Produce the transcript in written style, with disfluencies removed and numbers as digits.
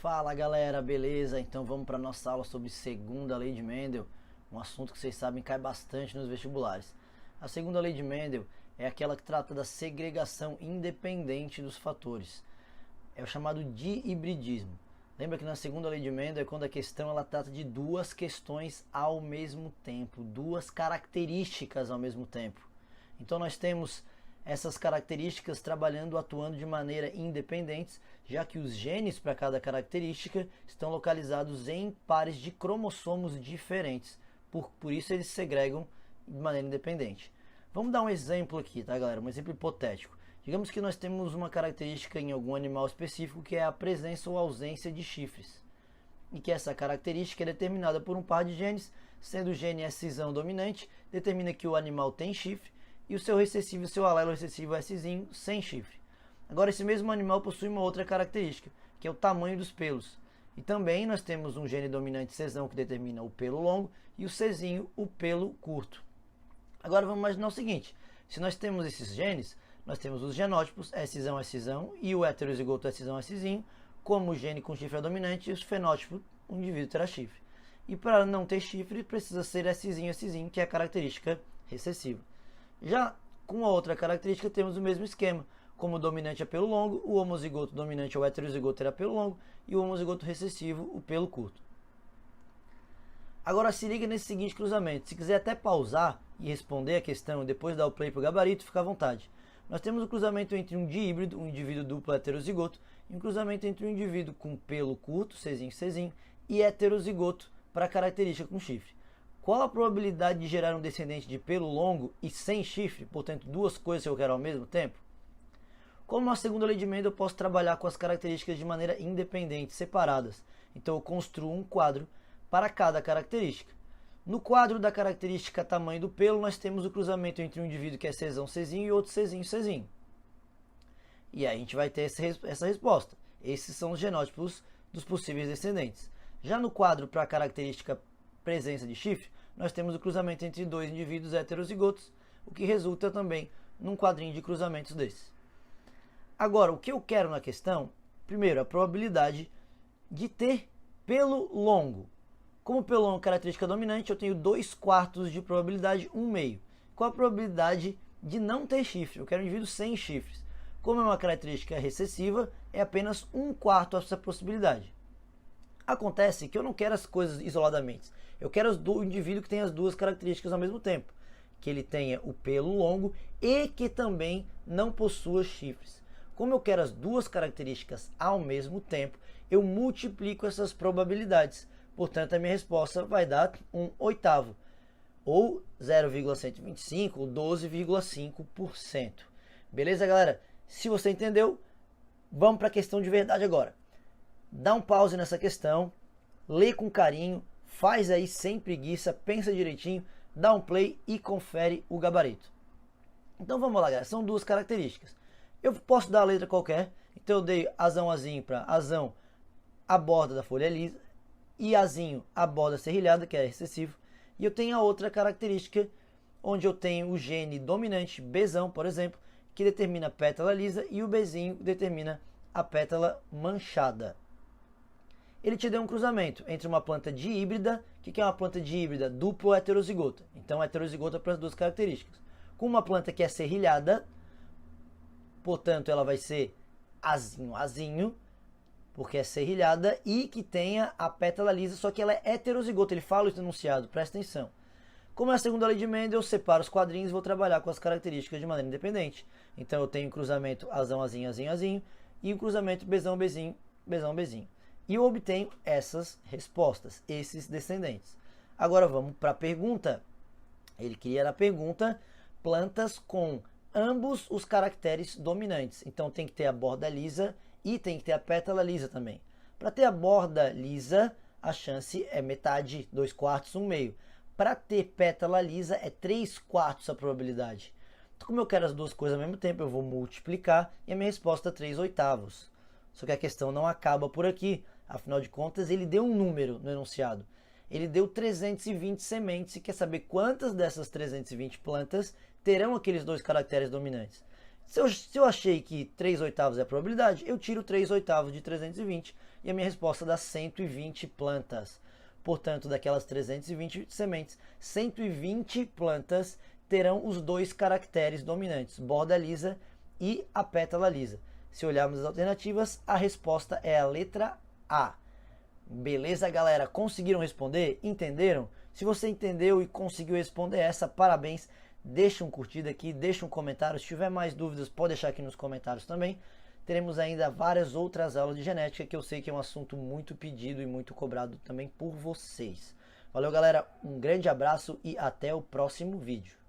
Fala galera, beleza? Então vamos para nossa aula sobre segunda lei de Mendel, um assunto que vocês sabem cai bastante nos vestibulares. A segunda lei de Mendel é aquela que trata da segregação independente dos fatores. É o chamado dihibridismo. Lembra que na segunda lei de Mendel é quando a questão ela trata de duas questões ao mesmo tempo, duas características ao mesmo tempo. Então nós temos essas características atuando de maneira independentes, já que os genes para cada característica estão localizados em pares de cromossomos diferentes. Por isso eles se segregam de maneira independente. Vamos dar um exemplo aqui, tá galera? Um exemplo hipotético. Digamos que nós temos uma característica em algum animal específico que é a presença ou ausência de chifres. E que essa característica é determinada por um par de genes, sendo o gene S dominante, determina que o animal tem chifre, e o seu recessivo, o seu alelo recessivo S sem chifre. Agora esse mesmo animal possui uma outra característica, que é o tamanho dos pelos. E também nós temos um gene dominante C que determina o pelo longo e o C, o pelo curto. Agora vamos imaginar o seguinte, se nós temos esses genes, nós temos os genótipos S e o heterozigoto S, como o gene com chifre é dominante, e os fenótipos, o indivíduo terá chifre. E para não ter chifre, precisa ser S, que é a característica recessiva. Já com a outra característica temos o mesmo esquema, como o dominante é pelo longo, o homozigoto dominante ou heterozigoto terá pelo longo e o homozigoto recessivo o pelo curto. Agora se liga nesse seguinte cruzamento, se quiser até pausar e responder a questão e depois dar o play para o gabarito, fica à vontade. Nós temos o cruzamento entre um dihíbrido, um indivíduo duplo heterozigoto, e um cruzamento entre um indivíduo com pelo curto, C, e heterozigoto para característica com chifre. Qual a probabilidade de gerar um descendente de pelo longo e sem chifre, portanto duas coisas que eu quero ao mesmo tempo? Como na segunda lei de Mendel, eu posso trabalhar com as características de maneira independente, separadas. Então eu construo um quadro para cada característica. No quadro da característica tamanho do pelo, nós temos o cruzamento entre um indivíduo que é C e outro C. E aí a gente vai ter essa resposta. Esses são os genótipos dos possíveis descendentes. Já no quadro para a característica presença de chifre, nós temos o cruzamento entre dois indivíduos heterozigotos, o que resulta também num quadrinho de cruzamentos desses. Agora, o que eu quero na questão, primeiro, a probabilidade de ter pelo longo. Como pelo longo é característica dominante, eu tenho 2/4 de probabilidade, 1/2. Qual a probabilidade de não ter chifre? Eu quero um indivíduo sem chifres. Como é uma característica recessiva, é apenas 1/4 essa possibilidade. Acontece que eu não quero as coisas isoladamente. Eu quero o indivíduo que tem as duas características ao mesmo tempo. Que ele tenha o pelo longo e que também não possua chifres. Como eu quero as duas características ao mesmo tempo, eu multiplico essas probabilidades. Portanto, a minha resposta vai dar 1/8. Ou 0,125 ou 12,5%. Beleza, galera? Se você entendeu, vamos para a questão de verdade agora. Dá um pause nessa questão, lê com carinho, faz aí sem preguiça, pensa direitinho, dá um play e confere o gabarito. Então vamos lá, galera, são duas características. Eu posso dar a letra qualquer, então eu dei azão para azão a borda da folha lisa e azinho a borda serrilhada, que é recessivo, e eu tenho a outra característica, onde eu tenho o gene dominante Bzão, por exemplo, que determina a pétala lisa e o Bzinho determina a pétala manchada. Ele te deu um cruzamento entre uma planta dihíbrida, o que é uma planta dihíbrida? Duplo heterozigota. Então, heterozigota para as duas características. Com uma planta que é serrilhada, portanto, ela vai ser azinho, porque é serrilhada, e que tenha a pétala lisa, só que ela é heterozigota. Ele fala isso no enunciado, presta atenção. Como é a segunda lei de Mendel, eu separo os quadrinhos e vou trabalhar com as características de maneira independente. Então, eu tenho o cruzamento azão, azinho, e o cruzamento Bzão, Bzinho. E eu obtenho essas respostas, esses descendentes. Agora vamos para a pergunta. Ele queria na pergunta plantas com ambos os caracteres dominantes. Então tem que ter a borda lisa e tem que ter a pétala lisa também. Para ter a borda lisa, a chance é metade, 2/4, 1/2. Para ter pétala lisa é 3/4 a probabilidade. Então, como eu quero as duas coisas ao mesmo tempo, eu vou multiplicar e a minha resposta é 3/8. Só que a questão não acaba por aqui. Afinal de contas, ele deu um número no enunciado. Ele deu 320 sementes e quer saber quantas dessas 320 plantas terão aqueles dois caracteres dominantes. Se eu achei que 3/8 é a probabilidade, eu tiro 3/8 de 320 e a minha resposta dá 120 plantas. Portanto, daquelas 320 sementes, 120 plantas terão os dois caracteres dominantes, borda lisa e a pétala lisa. Se olharmos as alternativas, a resposta é a letra A. Beleza, galera? Conseguiram responder? Entenderam? Se você entendeu e conseguiu responder essa, parabéns. Deixa um curtida aqui, deixa um comentário. Se tiver mais dúvidas, pode deixar aqui nos comentários também. Teremos ainda várias outras aulas de genética, que eu sei que é um assunto muito pedido e muito cobrado também por vocês. Valeu, galera. Um grande abraço e até o próximo vídeo.